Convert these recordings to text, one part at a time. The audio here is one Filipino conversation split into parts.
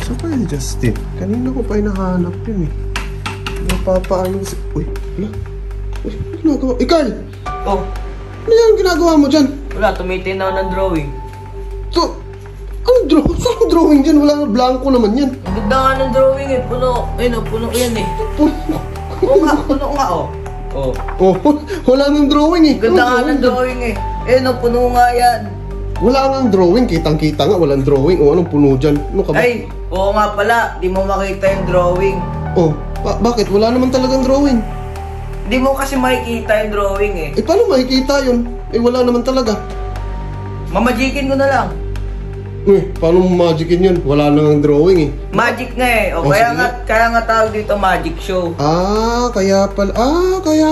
Saan pa yung Justin? Kanina ko pa hinahanap yun eh. Napapaano si... Uy, wala. Uy, ano ginagawa? Carl! Oh. Ano yan ginagawa mo dyan? Wala, tumitin na ako ng drawing. So, anong drawing? Saan drawing dyan? Wala, blanco naman yan. Ang ganda nga ng drawing eh. Puno. Ayun oh, puno yan eh. Oo nga, puno nga oh. Oh. Oh, wala nang drawing eh. Ang ganda nga ng drawing eh. Ayun oh, puno nga yan. Wala nang drawing. Kitang-kita nga, walang drawing. O, anong puno dyan? Ano ka ba? Ay, oo nga pala. Di mo makita yung drawing. Oh, bakit? Wala naman talagang drawing. Di mo kasi makikita yung drawing eh. Eh, paano makikita yun? Eh, wala naman talaga. Mamagikin ko na lang. Eh, paano mo magicin yun? Wala nang drawing eh. Magic nga eh. O, Oh, kaya sige. nga tawag dito magic show. Kaya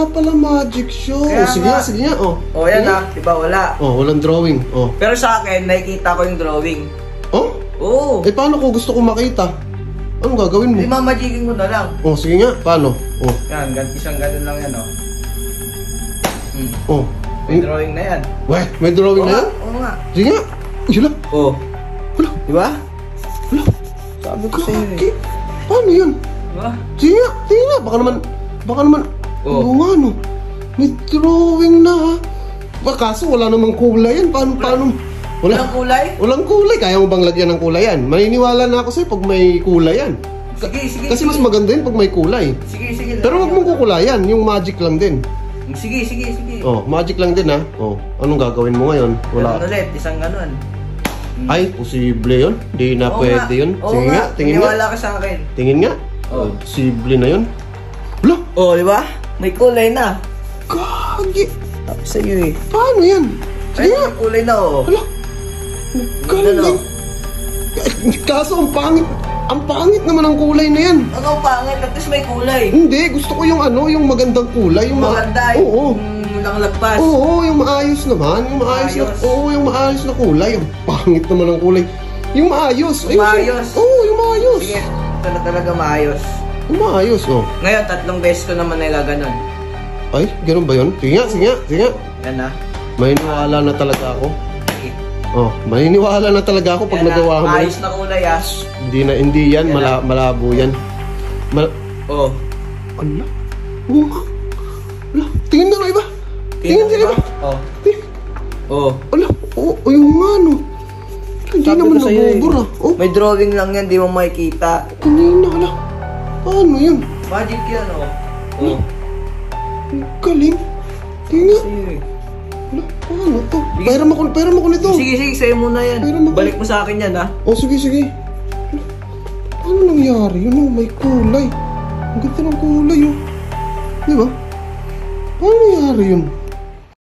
pala magic show. Kaya Sige nga. nga, sige nga. Oh, O, yan ah. Diba wala? Oh, walang drawing. Oh. Pero sa akin, nakikita ko yung drawing. Oh? Oo. Eh, paano ko gusto ko makita? Anong gagawin mo? Di mamagikin ko na lang. Oh, sige nga. Paano? Oh. Yan, isang ganun lang yan oh. Oh. May drawing na yan. Weh, may drawing na yan? Oo nga. Sige nga. Yun lang. Oo. Wala. Diba? Wala. Sabi ko sa'yo eh. Paano yun? Diba? Sige nga. Sige nga. Baka naman. Oh. Oo nga, no. May drawing na ha. Kaso wala namang kulay yan. Paano? Walang kulay? Walang kulay. Kaya mo bang lagyan ng kulay yan? Maniniwala na ako sa'yo pag may kulay yan. Sige. Kasi mas maganda yun pag may kulay. Sige. Pero wag mong kukulayan. Yung magic lang din. Sige. Oh, magic lang din ha. Oh, anong gagawin mo ngayon? Wala. Ganun ulit, isang ganun. Ay, posible yun. Di na Oo pwede nga. yun. Oo Sige nga, tingin nga. Maniwala ka sa akin. Tingin nga. Oh. Posible na yun. Wala. Oo, di ba? May kulay na. Gagi. Tapos sa'yo eh. Paano yan? Sige Ay, nga. may kulay na oh. Wala. Galing. Kaso ang pangit. Ang pangit naman ang kulay na yan. Ano ang pangit? At least may kulay. Hindi, gusto ko yung yung magandang kulay. Yung Maganda Oo. yung langlagpas. Oo, yung maayos naman. Yung maayos na, Maayos. yung maayos na kulay. Ang pangit naman ang kulay. Yung maayos. Yung maayos. Oo, yung maayos. Sige, talaga maayos. Yung maayos, oh. Ngayon, 3 beses ko naman nagaganon. Ay, ganun ba yun? Sige nga. Yan na. Maniniwala na talaga ako. Sige. Oh, maniniwala na talaga ako pag Yan na. nagawa mo. Maayos na kulay ah. Hindi yan. Yan na. Malabo yan. Oo. Ala? Oo nga. Ala, tingin na iba. Tingin din iba. Oo. Oo. Ala, yung nga no. Hindi Sabi naman ko sa'yo eh. nabubura. Oh, May drawing lang yan, di mo makikita. kanina, ala. Paano yun? Magic yan oh. Oo. Ang galing. Tingin. Sa'yo eh. Ala, paano to? Pera mo ko nito. Sige, sa'yo muna yan. Pero mag- Balik mo sa akin yan ah. Oh, sige. Ala, paano nangyari yun? Oh, may kulay. Ang ganda ng kulay, oh. Di ba? Paano nangyari yun?